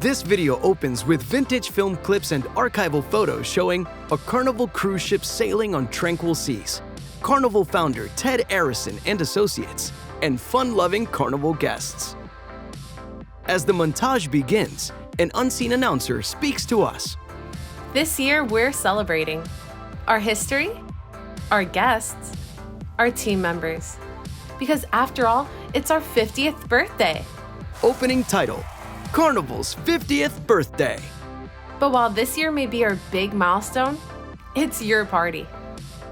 This video opens with vintage film clips and archival photos showing a Carnival cruise ship sailing on tranquil seas, Carnival founder Ted Arison and associates, and fun-loving Carnival guests. As the montage begins, an unseen announcer speaks to us. This year, we're celebrating our history, our guests, our team members. Because after all, it's our 50th birthday. Opening title, Carnival's 50th birthday. But while this year may be our big milestone, it's your party.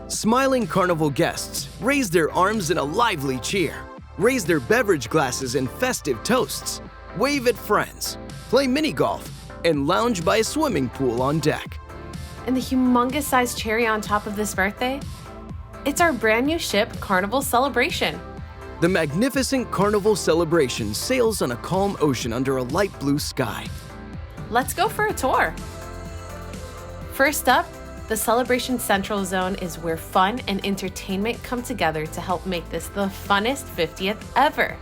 Smiling Carnival guests raise their arms in a lively cheer, raise their beverage glasses in festive toasts, wave at friends, play mini-golf, and lounge by a swimming pool on deck. And the humongous-sized cherry on top of this birthday? It's our brand new ship, Carnival Celebration. The magnificent Carnival Celebration sails on a calm ocean under a light blue sky. Let's go for a tour. First up, the Celebration Central Zone is where fun and entertainment come together to help make this the funnest 50th ever.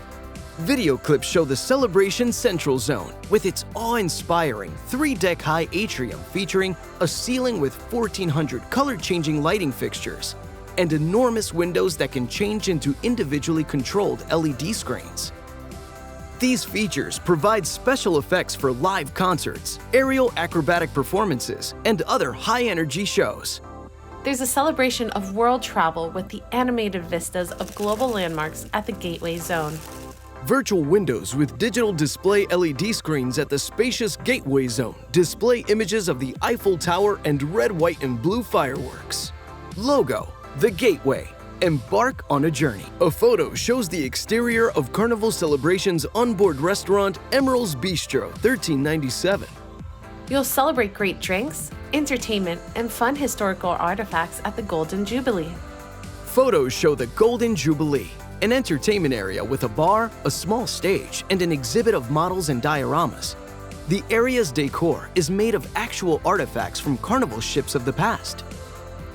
Video clips show the Celebration Central Zone with its awe-inspiring 3-deck-high atrium featuring a ceiling with 1,400 color-changing lighting fixtures and enormous windows that can change into individually controlled LED screens. These features provide special effects for live concerts, aerial acrobatic performances, and other high-energy shows. There's a celebration of world travel with the animated vistas of global landmarks at the Gateway Zone. Virtual windows with digital display LED screens at the spacious Gateway Zone display images of the Eiffel Tower and red, white, and blue fireworks. Logo, the Gateway. Embark on a journey. A photo shows the exterior of Carnival Celebration's onboard restaurant, Emerald's Bistro, 1397. You'll celebrate great drinks, entertainment, and fun historical artifacts at the Golden Jubilee. Photos show the Golden Jubilee, an entertainment area with a bar, a small stage, and an exhibit of models and dioramas. The area's decor is made of actual artifacts from Carnival ships of the past.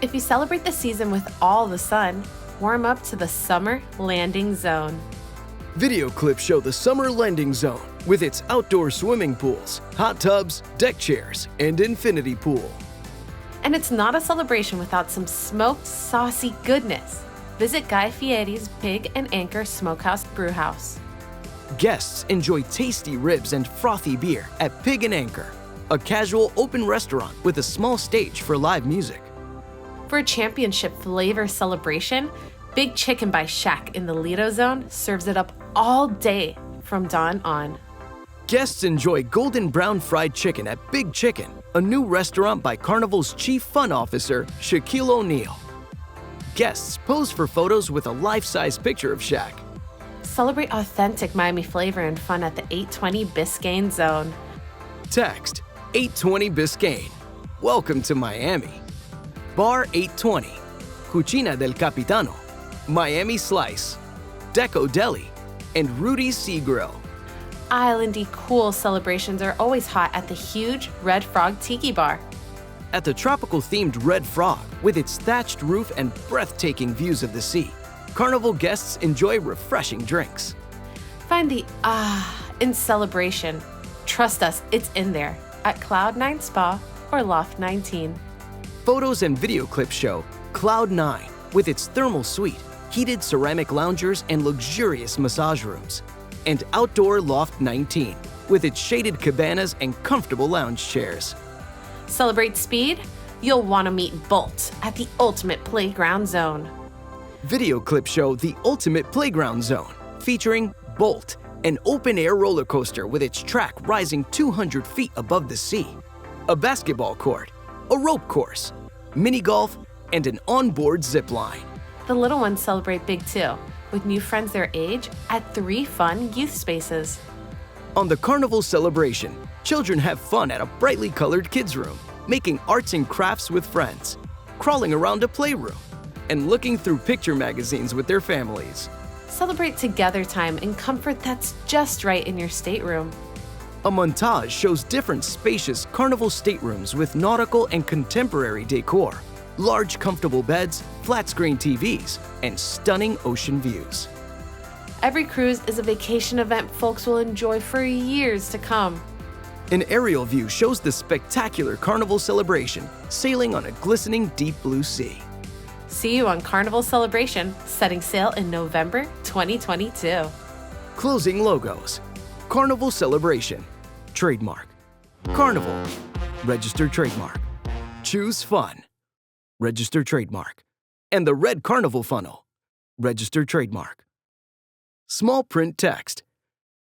If you celebrate the season with all the sun, warm up to the Summer Landing Zone. Video clips show the Summer Landing Zone with its outdoor swimming pools, hot tubs, deck chairs, and infinity pool. And it's not a celebration without some smoked, saucy goodness. Visit Guy Fieri's Pig and Anchor Smokehouse Brewhouse. Guests enjoy tasty ribs and frothy beer at Pig and Anchor, a casual open restaurant with a small stage for live music. For a championship flavor celebration, Big Chicken by Shack in the Lido Zone serves it up all day from dawn on. Guests enjoy golden brown fried chicken at Big Chicken, a new restaurant by Carnival's Chief Fun Officer, Shaquille O'Neal. Guests pose for photos with a life-size picture of Shaq. Celebrate authentic Miami flavor and fun at the 820 Biscayne Zone. Text 820 Biscayne. Welcome to Miami. Bar 820, Cucina del Capitano, Miami Slice, Deco Deli, and Rudy's Sea Grill. Islandy cool celebrations are always hot at the huge Red Frog Tiki Bar. At the tropical-themed Red Frog, with its thatched roof and breathtaking views of the sea, Carnival guests enjoy refreshing drinks. Find the in celebration. Trust us, it's in there at Cloud9 Spa or Loft 19. Photos and video clips show Cloud 9 with its thermal suite, heated ceramic loungers and luxurious massage rooms, and outdoor Loft 19 with its shaded cabanas and comfortable lounge chairs. Celebrate speed? You'll want to meet Bolt at the Ultimate Playground Zone. Video clips show the Ultimate Playground Zone, featuring Bolt, an open-air roller coaster with its track rising 200 feet above the sea, a basketball court, a rope course, mini-golf, and an onboard zip line. The little ones celebrate big too, with new friends their age at 3 fun youth spaces. On the Carnival Celebration, children have fun at a brightly colored kids' room, making arts and crafts with friends, crawling around a playroom, and looking through picture magazines with their families. Celebrate together time and comfort that's just right in your stateroom. A montage shows different spacious Carnival staterooms with nautical and contemporary decor, large comfortable beds, flat-screen TVs, and stunning ocean views. Every cruise is a vacation event folks will enjoy for years to come. An aerial view shows the spectacular Carnival celebration sailing on a glistening deep blue sea. See you on Carnival Celebration, setting sail in November 2022. Closing logos. Carnival Celebration. Trademark. Carnival. Registered trademark. Choose Fun. Registered trademark. And the Red Carnival Funnel. Registered trademark. Small print text.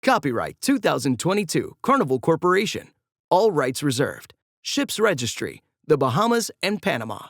Copyright 2022 Carnival Corporation. All rights reserved. Ships registry, the Bahamas and Panama.